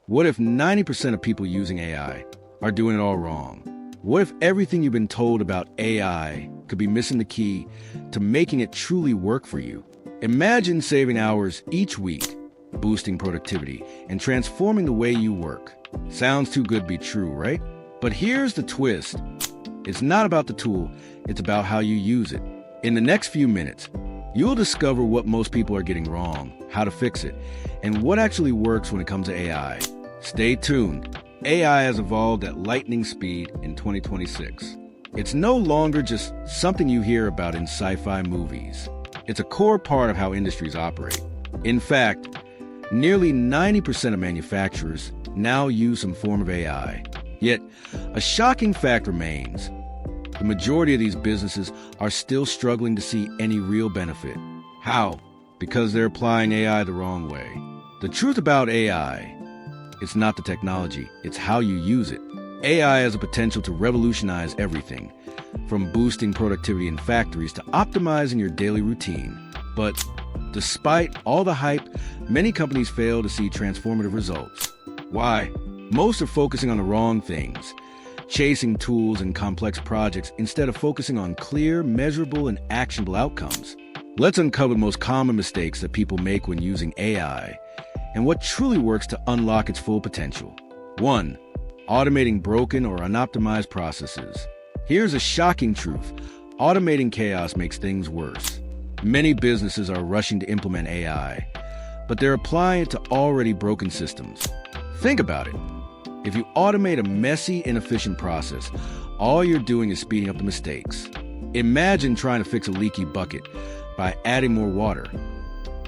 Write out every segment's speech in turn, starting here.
What if 90% of people using AI are doing it all wrong? What if everything you've been told about AI could be missing the key to making it truly work for you? Imagine saving hours each week, boosting productivity, and transforming the way you work. Sounds too good to be true, right? But here's the twist. It's not about the tool, it's about how you use it. In the next few minutes, you'll discover what most people are getting wrong, how to fix it, and what actually works when it comes to AI. Stay tuned. AI has evolved at lightning speed in 2026. It's no longer just something you hear about in sci-fi movies. It's a core part of how industries operate. In fact, nearly 90% of manufacturers now use some form of AI. Yet, a shocking fact remains. The majority of these businesses are still struggling to see any real benefit. How? Because they're applying AI the wrong way. The truth about AI, it's not the technology, it's how you use it. AI has a potential to revolutionize everything, from boosting productivity in factories to optimizing your daily routine. But despite all the hype, many companies fail to see transformative results. Why? Most are focusing on the wrong things, chasing tools and complex projects instead of focusing on clear, measurable, and actionable outcomes. Let's uncover the most common mistakes that people make when using AI and what truly works to unlock its full potential. 1. Automating broken or unoptimized processes. Here's a shocking truth. Automating chaos makes things worse. Many businesses are rushing to implement AI, but they're applying it to already broken systems. Think about it. If you automate a messy, inefficient process, all you're doing is speeding up the mistakes. Imagine trying to fix a leaky bucket by adding more water.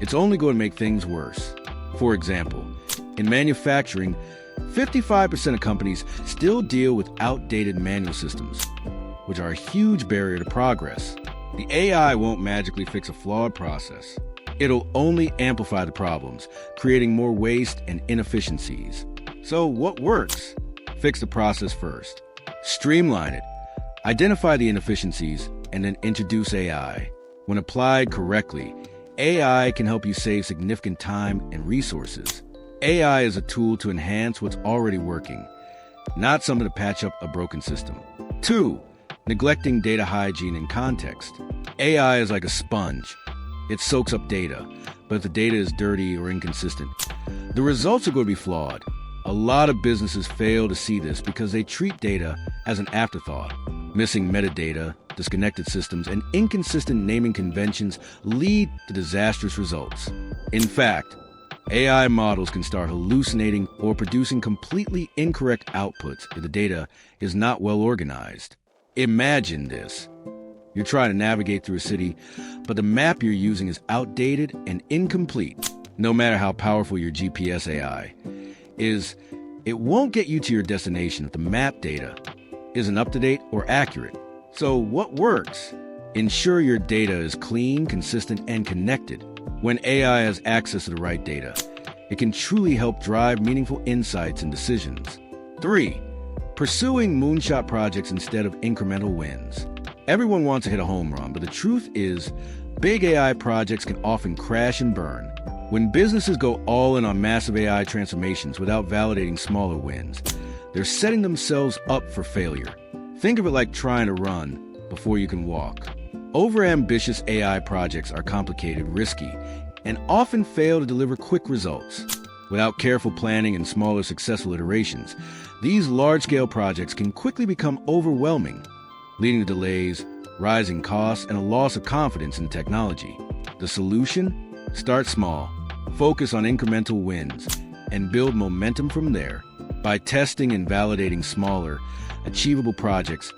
It's only going to make things worse. For example, in manufacturing, 55% of companies still deal with outdated manual systems, which are a huge barrier to progress. The AI won't magically fix a flawed process. It'll only amplify the problems, creating more waste and inefficiencies. So what works? Fix the process first. Streamline it. Identify the inefficiencies and then introduce AI. When applied correctly, AI can help you save significant time and resources. AI is a tool to enhance what's already working, not something to patch up a broken system. 2. Neglecting data hygiene and context. AI is like a sponge. It soaks up data, but if the data is dirty or inconsistent, the results are going to be flawed. A lot of businesses fail to see this because they treat data as an afterthought. Missing metadata, disconnected systems, and inconsistent naming conventions lead to disastrous results. In fact, AI models can start hallucinating or producing completely incorrect outputs if the data is not well organized. Imagine this. You're trying to navigate through a city, but the map you're using is outdated and incomplete. No matter how powerful your GPS AI is, it won't get you to your destination if the map data isn't up to date or accurate. So what works? Ensure your data is clean, consistent, and connected. When AI has access to the right data, it can truly help drive meaningful insights and decisions. 3. Pursuing moonshot projects instead of incremental wins. Everyone wants to hit a home run, but the truth is, big AI projects can often crash and burn. When businesses go all in on massive AI transformations without validating smaller wins, they're setting themselves up for failure. Think of it like trying to run before you can walk. Overambitious AI projects are complicated, risky, and often fail to deliver quick results. Without careful planning and smaller successful iterations, these large-scale projects can quickly become overwhelming, leading to delays, rising costs, and a loss of confidence in technology. The solution? Start small, focus on incremental wins, and build momentum from there. By testing and validating smaller, achievable projects,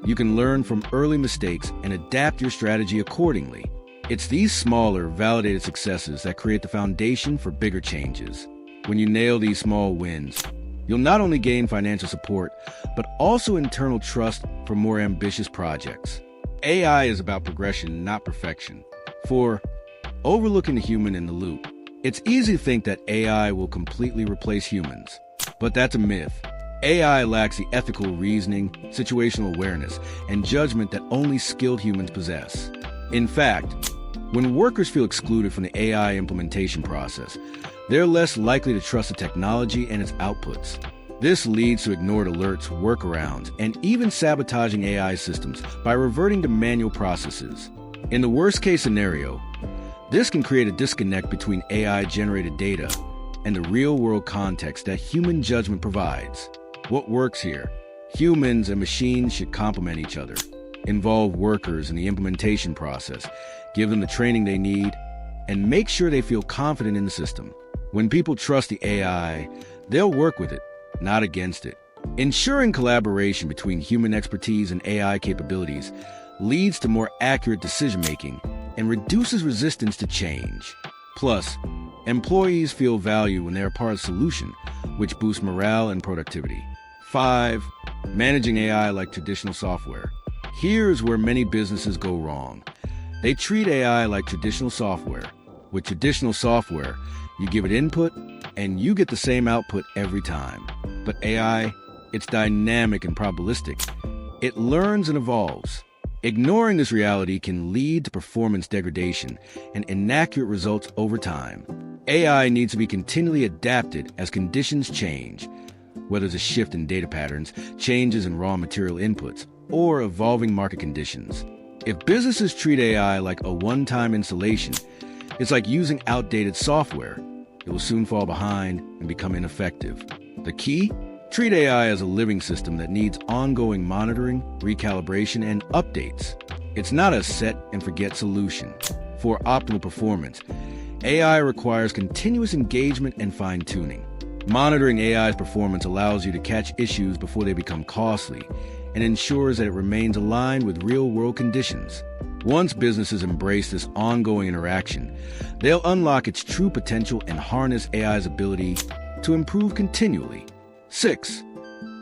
you can learn from early mistakes and adapt your strategy accordingly. It's these smaller, validated successes that create the foundation for bigger changes. When you nail these small wins, you'll not only gain financial support, but also internal trust for more ambitious projects. AI is about progression, not perfection. For overlooking the human in the loop, it's easy to think that AI will completely replace humans, but that's a myth. AI lacks the ethical reasoning, situational awareness, and judgment that only skilled humans possess. In fact, when workers feel excluded from the AI implementation process, they're less likely to trust the technology and its outputs. This leads to ignored alerts, workarounds, and even sabotaging AI systems by reverting to manual processes. In the worst-case scenario, this can create a disconnect between AI-generated data and the real-world context that human judgment provides. What works here? Humans and machines should complement each other. Involve workers in the implementation process, give them the training they need, and make sure they feel confident in the system. When people trust the AI, they'll work with it, not against it. Ensuring collaboration between human expertise and AI capabilities leads to more accurate decision-making and reduces resistance to change. Plus, employees feel value when they're part of the solution, which boosts morale and productivity. 5. Managing AI like traditional software. Here's where many businesses go wrong. They treat AI like traditional software. With traditional software, you give it input, and you get the same output every time. But AI, it's dynamic and probabilistic. It learns and evolves. Ignoring this reality can lead to performance degradation and inaccurate results over time. AI needs to be continually adapted as conditions change, whether it's a shift in data patterns, changes in raw material inputs, or evolving market conditions. If businesses treat AI like a one-time installation, it's like using outdated software. It will soon fall behind and become ineffective. The key? Treat AI as a living system that needs ongoing monitoring, recalibration, and updates. It's not a set-and-forget solution. For optimal performance, AI requires continuous engagement and fine-tuning. Monitoring AI's performance allows you to catch issues before they become costly and ensures that it remains aligned with real-world conditions. Once businesses embrace this ongoing interaction, they'll unlock its true potential and harness AI's ability to improve continually. 6.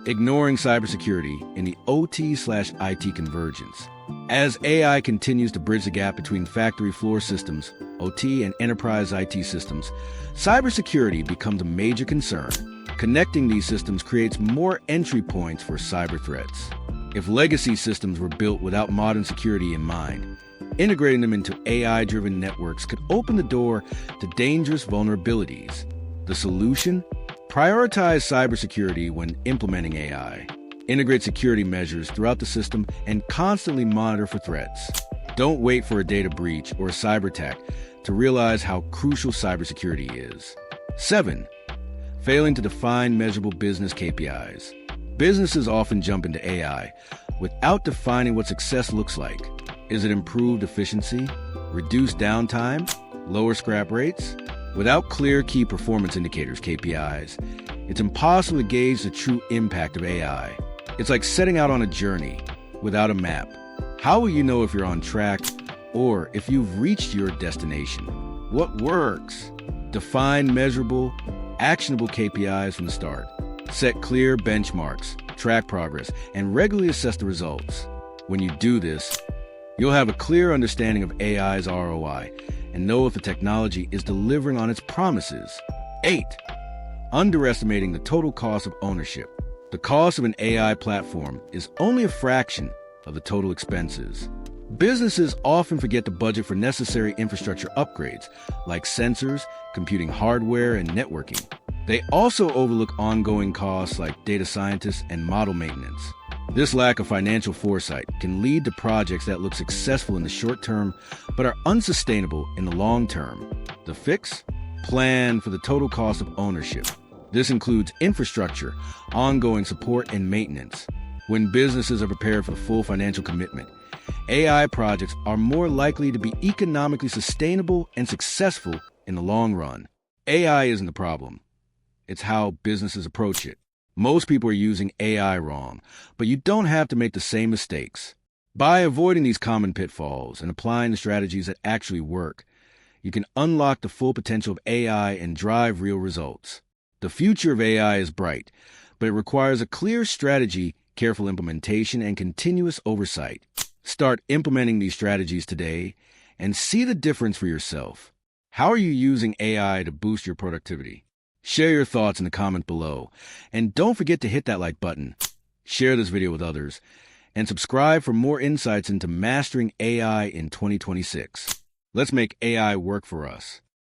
Ignoring cybersecurity in the OT/IT convergence. As AI continues to bridge the gap between factory floor systems, OT, and enterprise IT systems, cybersecurity becomes a major concern. Connecting these systems creates more entry points for cyber threats. If legacy systems were built without modern security in mind, integrating them into AI-driven networks could open the door to dangerous vulnerabilities. The solution? Prioritize cybersecurity when implementing AI. Integrate security measures throughout the system and constantly monitor for threats. Don't wait for a data breach or a cyber attack to realize how crucial cybersecurity is. 7. Failing to define measurable business KPIs. Businesses often jump into AI without defining what success looks like. Is it improved efficiency, reduced downtime, lower scrap rates? Without clear key performance indicators, KPIs, it's impossible to gauge the true impact of AI. It's like setting out on a journey without a map. How will you know if you're on track or if you've reached your destination? What works? Define measurable, actionable KPIs from the start. Set clear benchmarks, track progress, and regularly assess the results. When you do this, you'll have a clear understanding of AI's ROI and know if the technology is delivering on its promises. 8. Underestimating the total cost of ownership. The cost of an AI platform is only a fraction of the total expenses. Businesses often forget to budget for necessary infrastructure upgrades, like sensors, computing hardware, and networking. They also overlook ongoing costs like data scientists and model maintenance. This lack of financial foresight can lead to projects that look successful in the short term but are unsustainable in the long term. The fix? Plan for the total cost of ownership. This includes infrastructure, ongoing support, and maintenance. When businesses are prepared for the full financial commitment, AI projects are more likely to be economically sustainable and successful in the long run. AI isn't the problem. It's how businesses approach it. Most people are using AI wrong, but you don't have to make the same mistakes. By avoiding these common pitfalls and applying the strategies that actually work, you can unlock the full potential of AI and drive real results. The future of AI is bright, but it requires a clear strategy, careful implementation, and continuous oversight. Start implementing these strategies today and see the difference for yourself. How are you using AI to boost your productivity? Share your thoughts in the comment below, and don't forget to hit that like button, share this video with others, and subscribe for more insights into mastering AI in 2026. Let's make AI work for us.